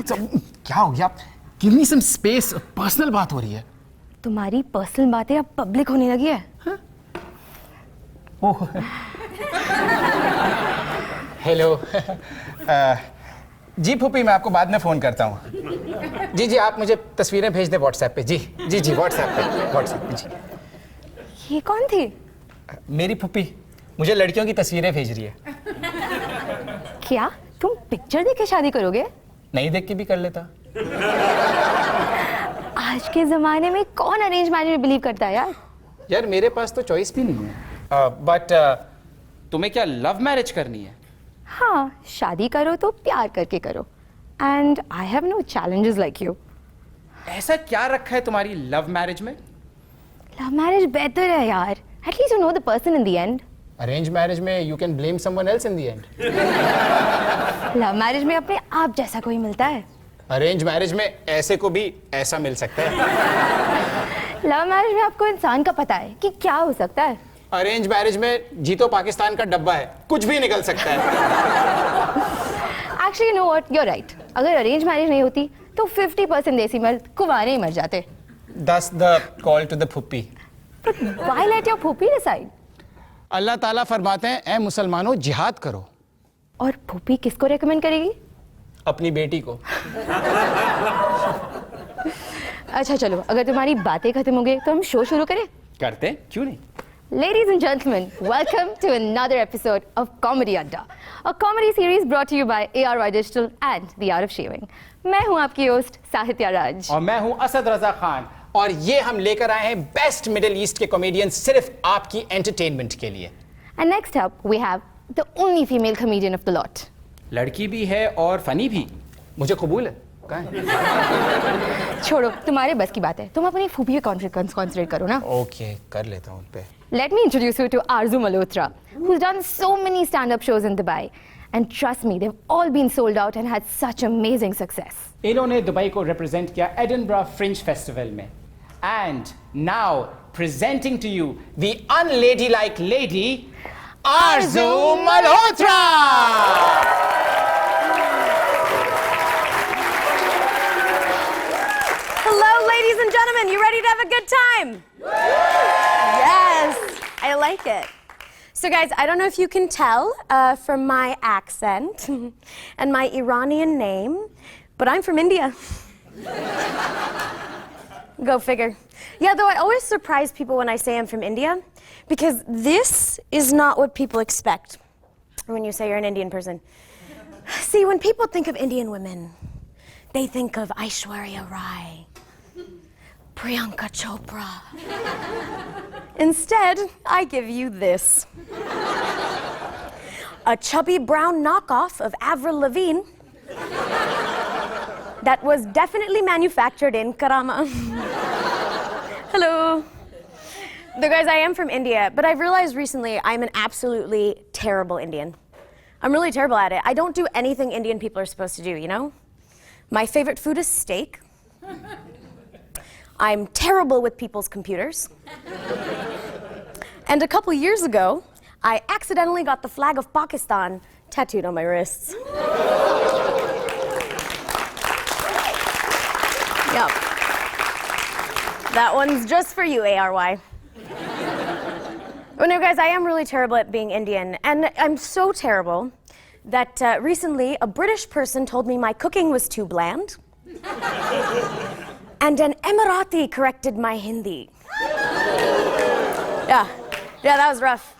क्या हो गया? Give me some space. Personal बात हो रही है. तुम्हारी पर्सनल बातें अब पब्लिक होने लगी है. ओह. हेलो. जी फूफी, मैं आपको बाद में फ़ोन करता हूँ. जी आप मुझे तस्वीरें भेज दें व्हाट्सएप पे. जी व्हाट्सएप पे जी. ये कौन थी? मेरी फूफी मुझे लड़कियों की तस्वीरें भेज रही है. क्या तुम पिक्चर देख के शादी करोगे? नहीं देख के भी कर लेता. आज के जमाने में कौन अरेंज मैरिज में बिलीव करता है यार? यार मेरे पास तो चॉइस भी नहीं है. बट तुम्हें क्या लव मैरिज करनी है? हाँ, शादी करो तो प्यार करके करो. And I have no challenges like you. ऐसा क्या रखा है तुम्हारी लव मैरिज में? लव मैरिज बेहतर है यार. At least you know the person in the end. Arrange marriage में you can blame someone else in the end. Love marriage में अपने आप जैसा कोई मिलता है. अरेंज मैरिज में ऐसे को भी ऐसा मिल सकता है. लव मैरिज में आपको इंसान का पता है कि क्या हो सकता है. अरेंज मैरिज में जीतो पाकिस्तान का डब्बा है, कुछ भी निकल सकता है. Actually no what, you are right. अगर अरेंज मैरिज नहीं होती तो 50% देसी मर्द कुंवारे ही मर जाते. That's the call to the फुप्पी. But why let your फुप्पी decide? अल्लाह ताला फरमाते हैं, ऐ मुसलमानों जिहाद करो. और फुप्पी किसको रेकमेंड करेगी? अपनी बेटी को. अच्छा चलो, अगर तुम्हारी बातें खत्म हो गई तो हम शो शुरू करें. करते, क्यों नहीं? Ladies and gentlemen, welcome to another episode of Comedy Adda, a comedy series brought to you by ARY Digital and The Art of Shaving. मैं हूँ आपकी होस्ट साहित्या राज. और मैं हूँ असद रजा खान. और ये हम लेकर आए हैं बेस्ट मिडिल ईस्ट के कॉमेडियन सिर्फ आपकी एंटरटेनमेंट के लिए. And next up we have the only female comedian of the lot. लड़की भी है और फनी भी. मुझे कबूल है. कहाँ है? छोड़ो, तुम्हारे बस की बात है. तुम अपनी फूफी पे कॉन्सेंट्रेट करो ना. ओके, कर लेता हूँ उन पे. Let me introduce you to Arzoo Malhotra, who's done so many stand-up shows in Dubai. And trust me, they've all been sold out and had such amazing success. इन्होंने दुबई को represent किया Edinburgh fringe festival में. And now presenting to you the unladylike lady, Arzoo Malhotra. Hello, ladies and gentlemen. You ready to have a good time? Yes, I like it. So guys, I don't know if you can tell from my accent and my Iranian name, but I'm from India. Go figure. Yeah, though I always surprise people when I say I'm from India, because this is not what people expect when you say you're an Indian person. See, when people think of Indian women, they think of Aishwarya Rai, Priyanka Chopra. Instead, I give you this. A chubby brown knockoff of Avril Lavigne that was definitely manufactured in Karama. Hello. Though guys, I am from India, but I've realized recently I'm an absolutely terrible Indian. I'm really terrible at it. I don't do anything Indian people are supposed to do, you know? My favorite food is steak. I'm terrible with people's computers. And a couple years ago, I accidentally got the flag of Pakistan tattooed on my wrists. Yep. That one's just for you, ARY. Well, no, guys, I am really terrible at being Indian, and I'm so terrible that recently a British person told me my cooking was too bland, and an Emirati corrected my Hindi. Yeah, that was rough.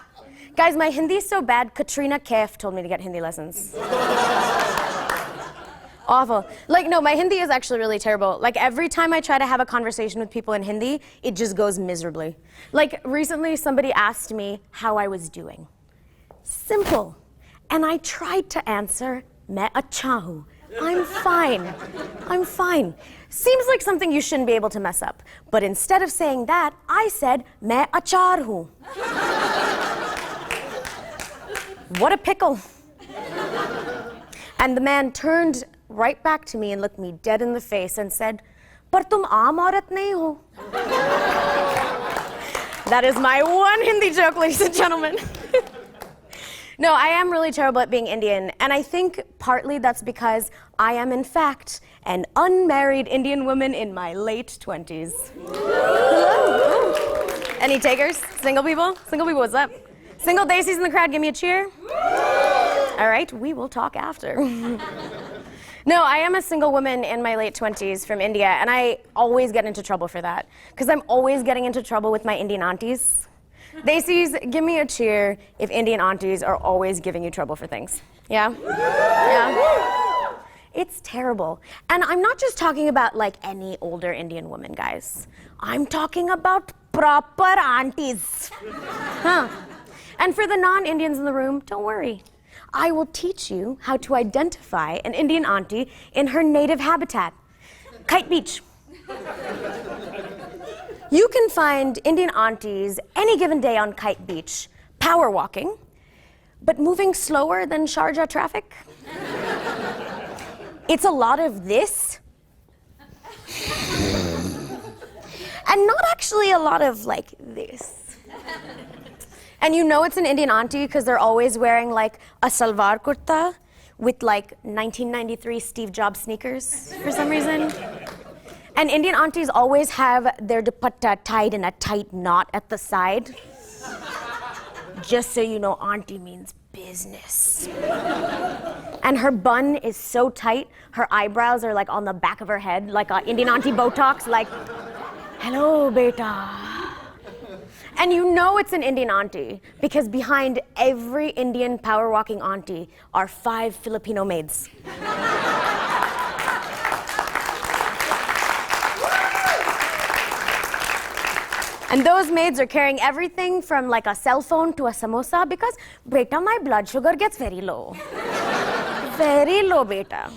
Guys, my Hindi is so bad, Katrina Kaif told me to get Hindi lessons. Awful. Like, no, my Hindi is actually really terrible. Like, every time I try to have a conversation with people in Hindi, it just goes miserably. Like, recently somebody asked me how I was doing. Simple. And I tried to answer, "Main acha hu." I'm fine. I'm fine. Seems like something you shouldn't be able to mess up. But instead of saying that, I said, "Main achar hu." What a pickle. And the man turned right back to me and looked me dead in the face and said, "Par tum aam aurat nahi ho." That is my one Hindi joke, ladies and gentlemen. No, I am really terrible at being Indian, and I think partly that's because I am, in fact, an unmarried Indian woman in my late 20s. Hello. Any takers? Single people? Single people, what's up? Single Daisies in the crowd, give me a cheer. All right, we will talk after. No, I am a single woman in my late 20s from India, and I always get into trouble for that, because I'm always getting into trouble with my Indian aunties. Daisies, give me a cheer if Indian aunties are always giving you trouble for things. Yeah? Yeah? It's terrible. And I'm not just talking about like any older Indian woman, guys. I'm talking about proper aunties. Huh. And for the non-Indians in the room, don't worry. I will teach you how to identify an Indian auntie in her native habitat, Kite Beach. You can find Indian aunties any given day on Kite Beach, power walking, but moving slower than Sharjah traffic. It's a lot of this, and not actually a lot of like this. And you know it's an Indian auntie because they're always wearing like a salwar kurta with like 1993 Steve Jobs sneakers for some reason. And Indian aunties always have their dupatta tied in a tight knot at the side. Just so you know, auntie means business. And her bun is so tight, her eyebrows are like on the back of her head, like Indian auntie Botox, like, hello, beta. And you know it's an Indian auntie because behind every Indian power walking auntie are 5 Filipino maids. And those maids are carrying everything from like a cell phone to a samosa because, beta, my blood sugar gets very low. Very low, beta.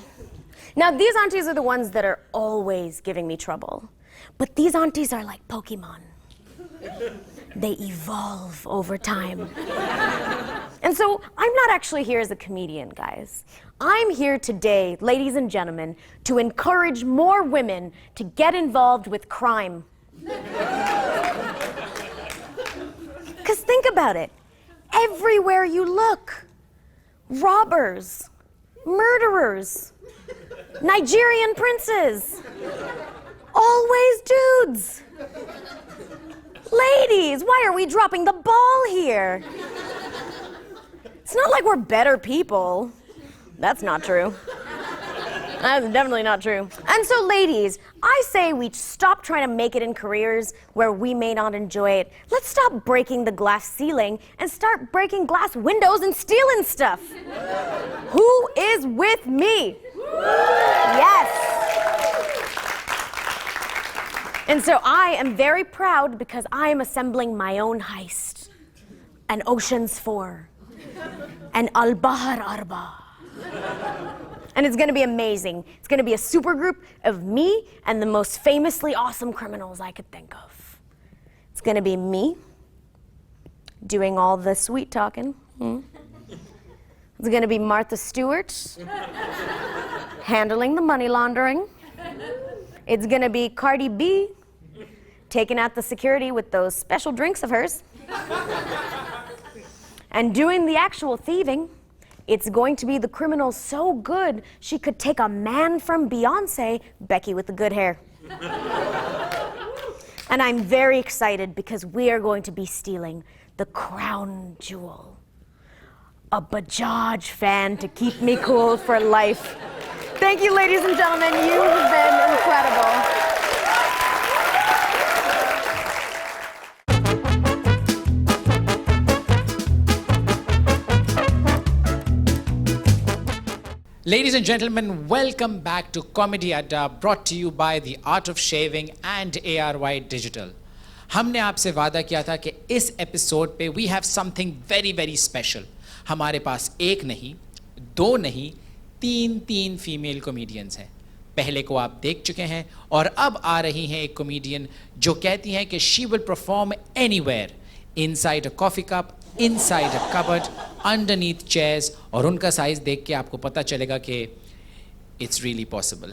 Now, these aunties are the ones that are always giving me trouble. But these aunties are like Pokemon. They evolve over time. And so I'm not actually here as a comedian, guys. I'm here today, ladies and gentlemen, to encourage more women to get involved with crime. Because think about it. Everywhere you look, robbers, murderers, Nigerian princes, always dudes. Ladies, why are we dropping the ball here? It's not like we're better people. That's not true. That's definitely not true. And so, ladies, I say we stop trying to make it in careers where we may not enjoy it. Let's stop breaking the glass ceiling and start breaking glass windows and stealing stuff. Who is with me? Yes. And so I am very proud because I am assembling my own heist. An Ocean's 4. An Al-Bahar Arba. And it's gonna be amazing. It's gonna be a super group of me and the most famously awesome criminals I could think of. It's gonna be me doing all the sweet talking. It's gonna be Martha Stewart handling the money laundering. It's gonna be Cardi B taking out the security with those special drinks of hers. And doing the actual thieving. It's going to be the criminal so good she could take a man from Beyonce, Becky with the good hair. And I'm very excited because we are going to be stealing the crown jewel. A Bajaj fan to keep me cool for life. Thank you, ladies and gentlemen. You have been incredible. Ladies and gentlemen, welcome back to Comedy Adda, brought to you by The Art of Shaving and ARY Digital. हमने आपसे वादा किया था कि इस episode पे we have something very very special. हमारे पास एक नहीं, दो नहीं, तीन फीमेल कॉमेडियंस हैं. पहले को आप देख चुके हैं और अब आ रही हैं एक कॉमेडियन जो कहती हैं कि she will perform anywhere, inside a coffee cup, inside a cupboard, underneath chairs, और उनका साइज देख के आपको पता चलेगा कि it's really possible.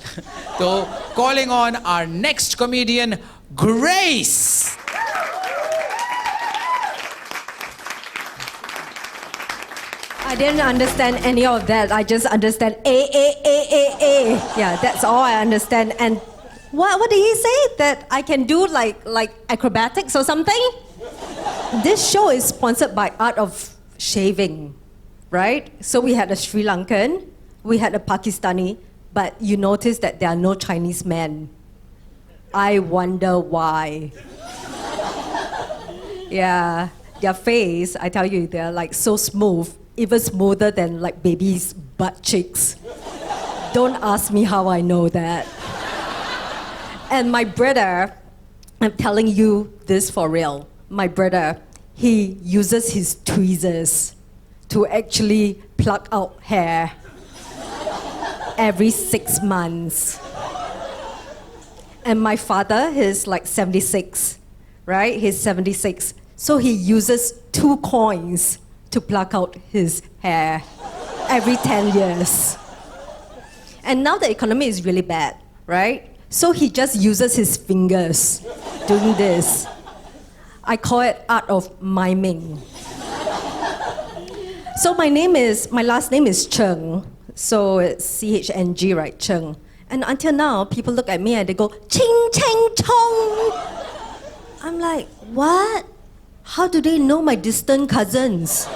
तो calling on our next comedian, Grace. I didn't understand any of that. I just understand A. Yeah, that's all I understand. And what did he say? That I can do like acrobatics or something? This show is sponsored by Art of Shaving, right? So we had a Sri Lankan, we had a Pakistani, but you notice that there are no Chinese men. I wonder why. Yeah, their face, I tell you, they're like so smooth, even smoother than like babies' butt cheeks. Don't ask me how I know that. And my brother, I'm telling you this for real. My brother, he uses his tweezers to actually pluck out hair every 6 months. And my father, he's like 76, right? He's 76. So he uses 2 coins to pluck out his hair every 10 years. And now the economy is really bad, right? So he just uses his fingers doing this. I call it art of miming. So my last name is Chng. So it's C-H-N-G, right? Chng. And until now, people look at me and they go, Ching, Cheng, Chong. I'm like, what? How do they know my distant cousins?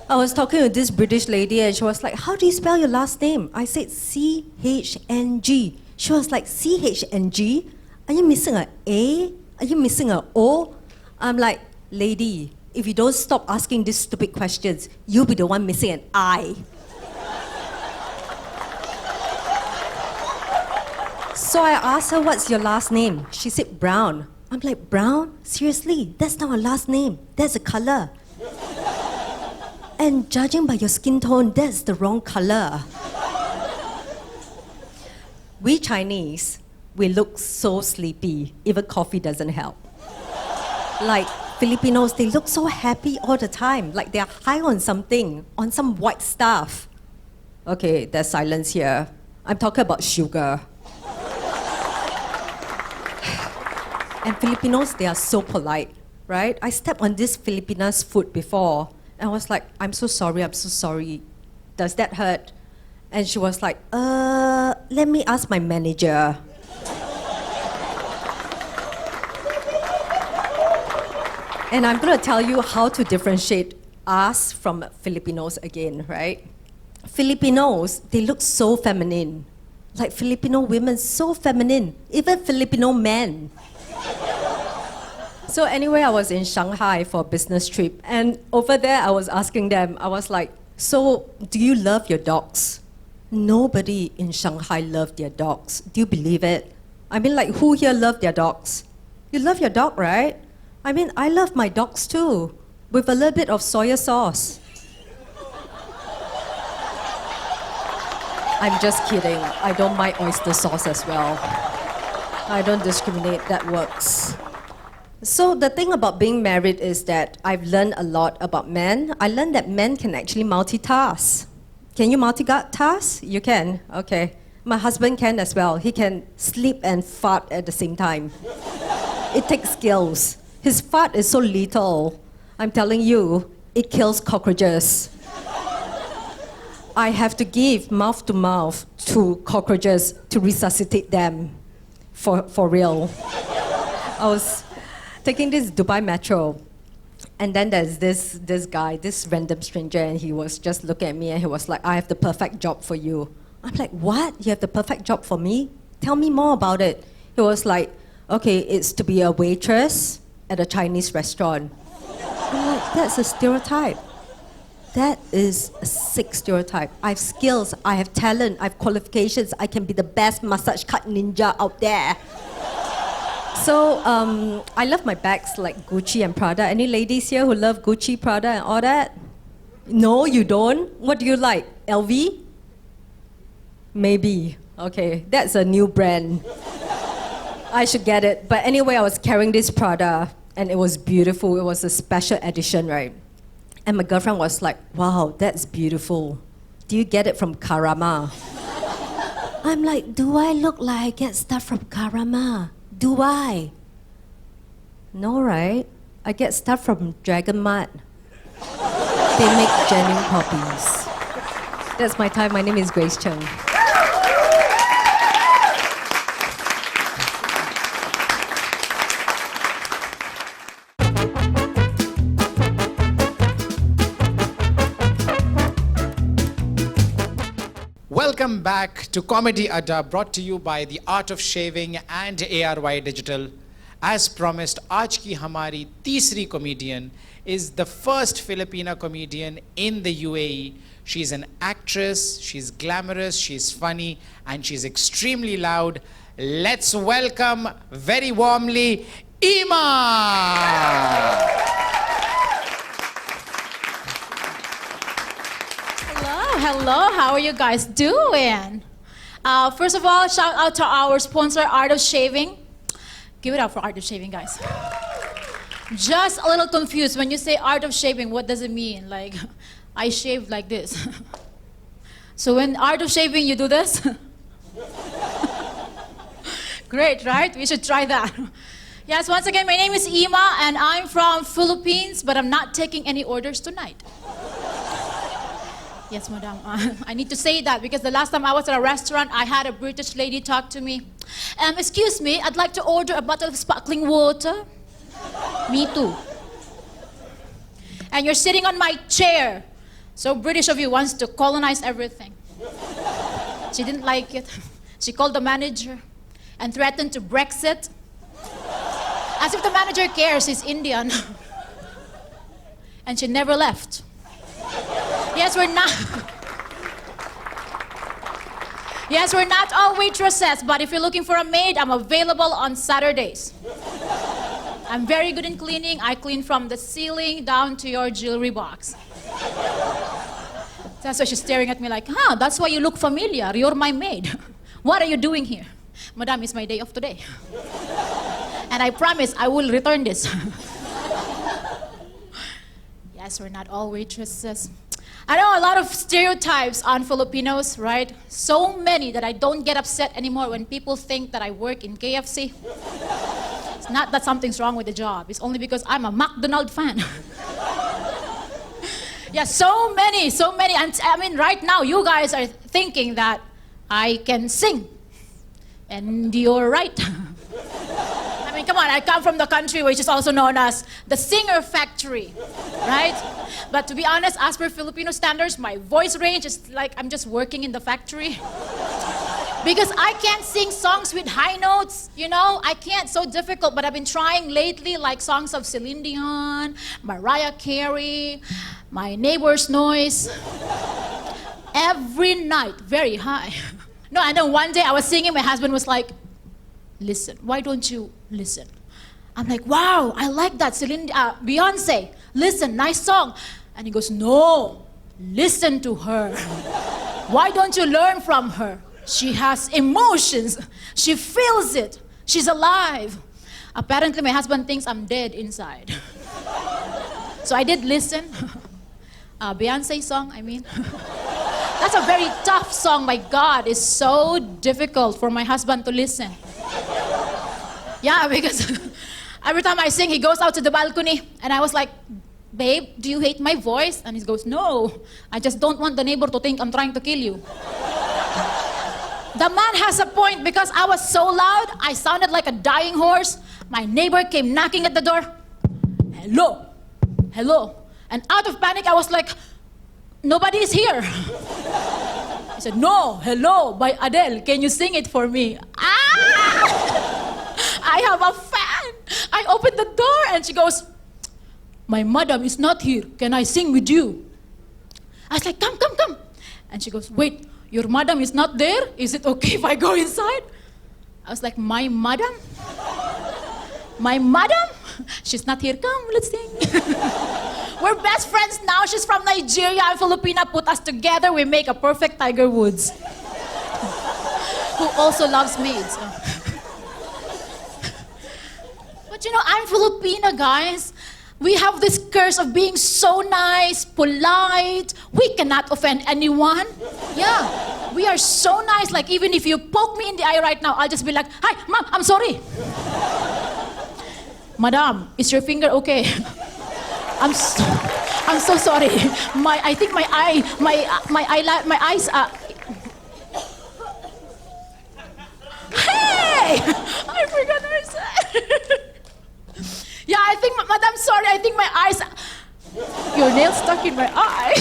I was talking to this British lady and she was like, how do you spell your last name? I said C-H-N-G. She was like, C-H-N-G? Are you missing an A? Are you missing an O? I'm like, lady, if you don't stop asking these stupid questions, you'll be the one missing an I. So I asked her, what's your last name? She said, Brown. I'm like, Brown? Seriously? That's not a last name. That's a color. And judging by your skin tone, that's the wrong color. We Chinese, we look so sleepy. Even coffee doesn't help. Like Filipinos, they look so happy all the time. Like they're high on something, on some white stuff. Okay, there's silence here. I'm talking about sugar. And Filipinos, they are so polite, right? I stepped on this Filipina's foot before, and I was like, I'm so sorry. Does that hurt? And she was like, let me ask my manager. And I'm gonna tell you how to differentiate us from Filipinos again, right? Filipinos, they look so feminine. Like Filipino women, so feminine. Even Filipino men. So anyway, I was in Shanghai for a business trip. And over there, I was asking them, I was like, so do you love your dogs? Nobody in Shanghai loved their dogs. Do you believe it? I mean, like, who here love their dogs? You love your dog, right? I mean, I love my dogs too, with a little bit of soy sauce. I'm just kidding. I don't mind oyster sauce as well. I don't discriminate, that works. So the thing about being married is that I've learned a lot about men. I learned that men can actually multitask. Can you multitask? You can, okay. My husband can as well. He can sleep and fart at the same time. It takes skills. His fart is so lethal. I'm telling you, it kills cockroaches. I have to give mouth to mouth to cockroaches to resuscitate them, for real. I was taking this Dubai metro, and then there's this guy, this random stranger, and he was just looking at me and he was like, I have the perfect job for you. I'm like, what? You have the perfect job for me? Tell me more about it. He was like, okay, it's to be a waitress at a Chinese restaurant. I'm like, that's a stereotype. That is a sick stereotype. I have skills, I have talent, I have qualifications, I can be the best massage cut ninja out there. So I love my bags like Gucci and Prada. Any ladies here who love Gucci, Prada and all that? No, you don't? What do you like? LV? Maybe. Okay, that's a new brand. I should get it. But anyway, I was carrying this Prada and it was beautiful. It was a special edition, right? And my girlfriend was like, wow, that's beautiful. Do you get it from Karama? I'm like, do I look like I get stuff from Karama? Do I? No, right? I get stuff from Dragon Mart. They make genuine poppies. That's my time. My name is Grace Chng. Welcome back to Comedy Adda, brought to you by The Art of Shaving and ARY Digital. As promised, आज की हमारी तीसरी comedian is the first Filipina comedian in the UAE. She's an actress, she's glamorous, she's funny, and she's extremely loud. Let's welcome very warmly Imah! Hello, how are you guys doing? First of all, shout out to our sponsor, Art of Shaving. Give it up for Art of Shaving, guys. Just a little confused when you say Art of Shaving, what does it mean? Like, I shave like this. So when Art of Shaving, you do this? Great, right? We should try that. Yes, once again, my name is Imah, and I'm from Philippines, but I'm not taking any orders tonight. Yes, madam. I need to say that because the last time I was at a restaurant, I had a British lady talk to me. Excuse me, I'd like to order a bottle of sparkling water. Me too. And you're sitting on my chair. So British of you wants to colonize everything. She didn't like it. She called the manager and threatened to Brexit. As if the manager cares, he's Indian. And she never left. Yes, we're not. Yes, we're not all waitresses, but if you're looking for a maid, I'm available on Saturdays. I'm very good in cleaning. I clean from the ceiling down to your jewelry box. That's why she's staring at me like, that's why you look familiar. You're my maid. What are you doing here? Madam, it's my day off today. And I promise I will return this. Yes, we're not all waitresses. I know a lot of stereotypes on Filipinos, right? So many that I don't get upset anymore when people think that I work in KFC. It's not that something's wrong with the job. It's only because I'm a McDonald's fan. Yeah, so many. And I mean, right now, you guys are thinking that I can sing. And you're right. I mean, come on, I come from the country which is also known as the singer factory, right? But to be honest, as per Filipino standards, my voice range is like I'm just working in the factory. Because I can't sing songs with high notes, you know? I can't, so difficult, but I've been trying lately, like songs of Celine Dion, Mariah Carey, My Neighbor's Noise. Every night, very high. No, and then one day I was singing, my husband was like, listen, why don't you listen? I'm like, wow, I like that, Beyonce. Listen, nice song. And he goes, no, listen to her. Why don't you learn from her? She has emotions. She feels it. She's alive. Apparently, my husband thinks I'm dead inside. So I did listen. Beyonce song, I mean. That's a very tough song. My God, it's so difficult for my husband to listen. Yeah, because every time I sing, he goes out to the balcony, and I was like, babe, do you hate my voice? And he goes, no, I just don't want the neighbor to think I'm trying to kill you. The man has a point because I was so loud, I sounded like a dying horse. My neighbor came knocking at the door. Hello, hello. And out of panic, I was like, nobody is here. He said, no, hello, by Adele. Can you sing it for me? I have a fan. I opened the door and she goes, my madam is not here. Can I sing with you? I was like, come. And she goes, wait, your madam is not there? Is it okay if I go inside? I was like, my madam? My madam? She's not here. Come, let's sing. We're best friends now. She's from Nigeria and Filipina. Put us together, we make a perfect Tiger Woods. Who also loves maids. But you know, I'm Filipina, guys. We have this curse of being so nice, polite. We cannot offend anyone. Yeah, we are so nice. Like, even if you poke me in the eye right now, I'll just be like, hi, ma'am, I'm sorry. Madam, is your finger okay? I'm so sorry. I think my eyes are. Hey! I forgot what I said. Yeah, I think, Madam, sorry, I think my eyes. Your nail stuck in my eye.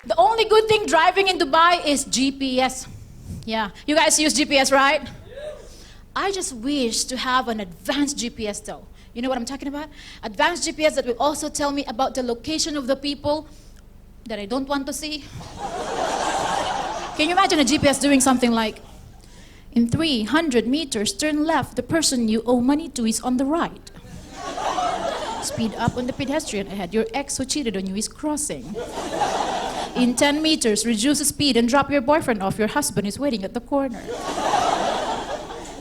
The only good thing driving in Dubai is GPS. Yeah, you guys use GPS, right? I just wish to have an advanced GPS though. You know what I'm talking about? Advanced GPS that will also tell me about the location of the people that I don't want to see. Can you imagine a GPS doing something like, in 300 meters, turn left, the person you owe money to is on the right. Speed up on the pedestrian ahead, your ex who cheated on you is crossing. In 10 meters, reduce the speed and drop your boyfriend off, your husband is waiting at the corner.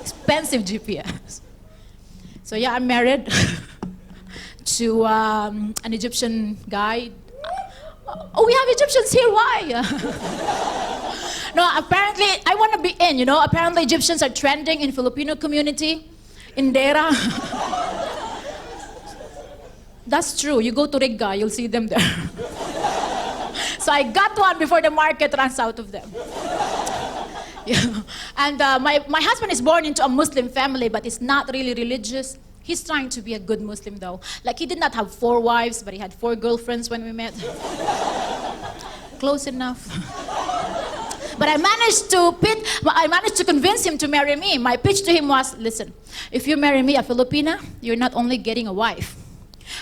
Expensive GPS. So yeah, I'm married to an Egyptian guy. Oh, we have Egyptians here, why? No, apparently, I want to be in, you know, apparently Egyptians are trending in Filipino community, in Dera. That's true, you go to Riga, you'll see them there. So I got one before the market runs out of them. Yeah. And my husband is born into a Muslim family, but is not really religious. He's trying to be a good Muslim though. Like he did not have 4 wives, but he had 4 girlfriends when we met. Close enough. But I managed to convince him to marry me. My pitch to him was, listen, if you marry me, a Filipina, you're not only getting a wife,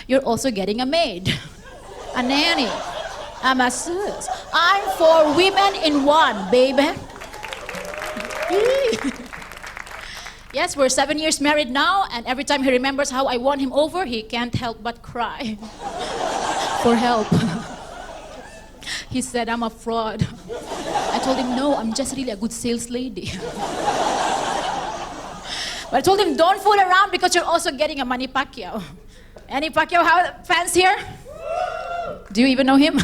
you're also getting a maid, a nanny, a masseuse. I'm for women in one, baby. Yes, we're 7 years married now, and every time he remembers how I won him over, he can't help but cry. For help. He said, I'm a fraud. I told him, no, I'm just really a good sales lady. But I told him, don't fool around because you're also getting a Manny Pacquiao. Any Pacquiao fans here? Do you even know him?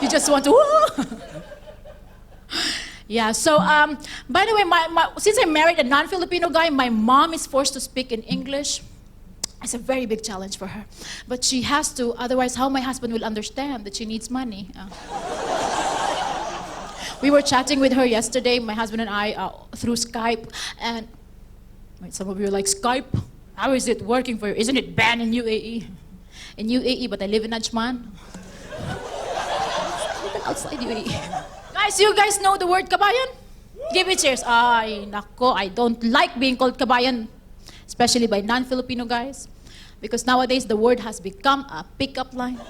You just want to, woo! Yeah, so, by the way, since I married a non-Filipino guy, my mom is forced to speak in English. It's a very big challenge for her. But she has to, otherwise how my husband will understand that she needs money. We were chatting with her yesterday, my husband and I, through Skype, and wait, some of you are like, Skype? How is it working for you? Isn't it banned in UAE? In UAE, but I live in Ajman. Even outside UAE. Guys, you guys know the word kabayan? Give me cheers. Ay, nako, I don't like being called kabayan, especially by non-Filipino guys, because nowadays the word has become a pickup line.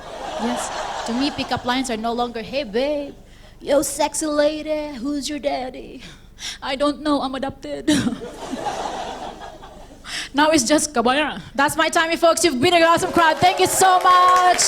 Yes, to me, pickup lines are no longer, hey babe, yo sexy lady, who's your daddy? I don't know, I'm adopted. Now it's just kabayan. That's my time, folks. You've been an awesome crowd. Thank you so much.